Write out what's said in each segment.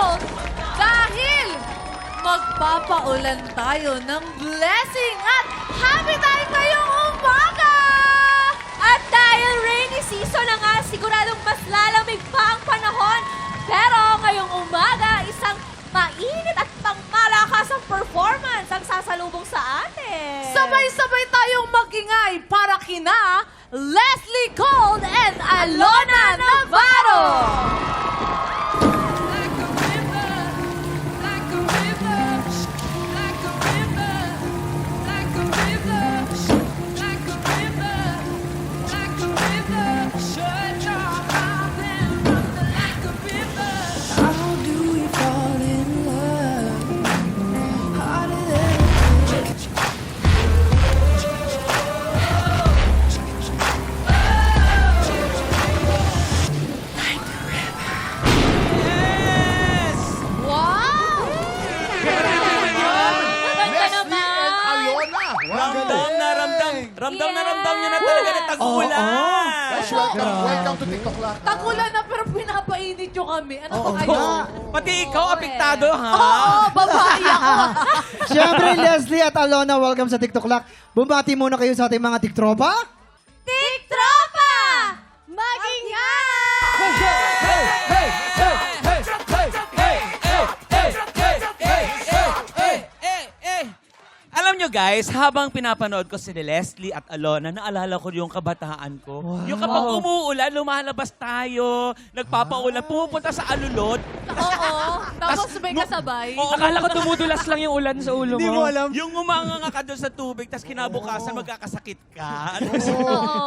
Gold dahil magpapaulan tayo ng blessing at happy time ngayong umaga! At dahil rainy season na nga, siguradong mas lalamig pa ang panahon. Pero ngayong umaga, isang mainit at pangmalakasang performance ang sasalubong sa atin. Sabay-sabay tayong magingay para kina Leslie Gold and Alona Navarro! Ramdam na ramdam nyo na talaga na tag-ulan. Guys, welcome to TikTok Live. Tagulan na pero pinapainit nyo kami. Ano ba kayo? Pati ikaw, apektado, ha? Oo, babae ako. Siyempre, Leslie at Alona, welcome sa TikTok Lock. Bumati muna kayo sa ating mga tiktropa. Tiktropa! Mag-ingay! Alam nyo guys, habang pinapanood ko si Leslie at Alona, naalala ko yung kabataan ko. Yung kapag umuulan, lumalabas tayo, nagpapaulan, pumupunta sa alulod. Oo, tapos may kasabay. Oo, Akala ko tumudulas lang yung ulan sa ulo mo. Hindi mo alam. yung umanga ka doon sa tubig, tapos kinabukasan, magkakasakit ka.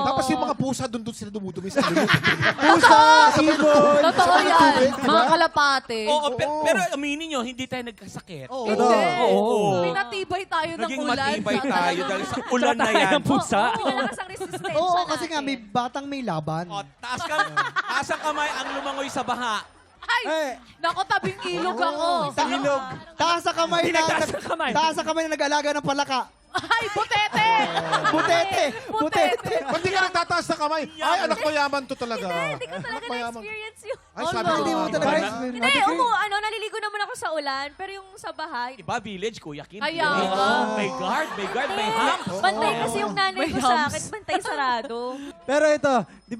Tapos yung mga pusa doon sila dumudumi sa lulod. Pusa, ibon. Totoo yan. Mga kalapate. Oo, pero aminin nyo, hindi tayo nagkasakit. Hindi. Oo. Pinatibay tayo ng Naging ulan. matibay tayo dahil sa ulan na yan. ng pusa. Malakas ang resistensya Oo, natin. kasi nga may batang may laban. O, taas ang kamay ang lumangoy sa baha. Ay, nako, tabing ilog ako. Ilog. Taas sa kamay na. Pinagtaas ang kamay. Taas sa kamay na nag-alaga ng palaka. Ay, butete! Butete. Butete. Ba't di ka nagtataas na kamay? Ay, anak mayaman to talaga. Hindi ko talaga Anak mayaman. na-experience yun. Ay, sabi ko, Hindi mo talaga. Hindi, naliligo naman ako sa ulan, pero yung sa bahay, Iba village, Kuya Kim. Kaya nga. May guard, may hump. bantay kasi yung nanay May ko sa humps. akin, bantay sarado. Pero ito, di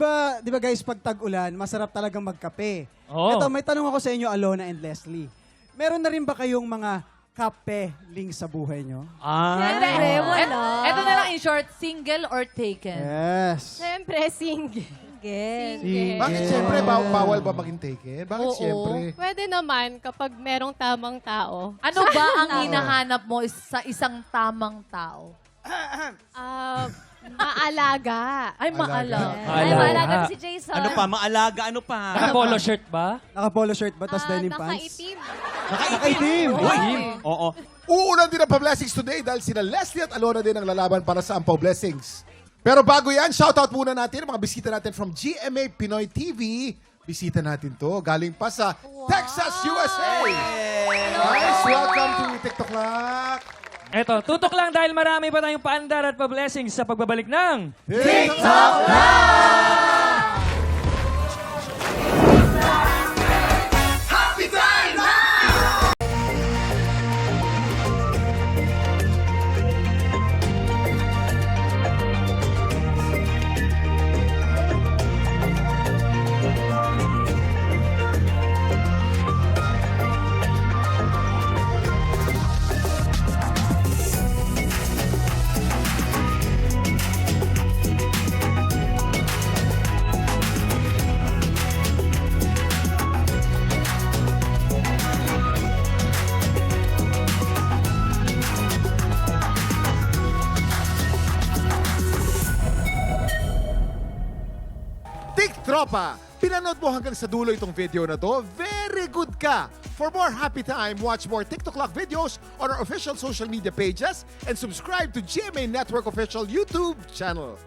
ba guys, pag tag-ulan, masarap talagang magkape. Oo. Ito, may tanong ako sa inyo, Alona and Leslie. Meron na rin ba kayong mga kape-ling sa buhay nyo? Siyempre, wala. Ito na lang in short, single or taken? Yes. Siyempre, single. Bakit siyempre bawal ba maging taken? Bakit Oo. siyempre? Pwede naman kapag merong tamang tao. Ano ba ang hinahanap mo sa isang tamang tao? Maalaga. Ay, maalaga. Ay, Alaga. maalaga si Jason. Ano pa, maalaga, ano pa? Naka-polo shirt ba? Naka-polo shirt ba, tas denim pants? Nakaitim. Nakaitim. Uy! Oo. Uulan din ang pa-blessings today dahil sila Leslie at Alona din ang lalaban para sa Ampaw Blessings. Pero bago yan, shoutout muna natin ang mga bisita natin from GMA Pinoy TV. Bisita natin to. Galing pa sa Texas, USA. Guys, welcome to TikTok Lock. Eto, tutok lang dahil marami pa tayong paandar at pa-blessings sa pagbabalik ng... TikTok Lock! Tropa, pinanood mo hanggang sa dulo itong video na to, very good ka! For more happy time, watch more TikTok Lock videos on our official social media pages and subscribe to GMA Network official YouTube channel.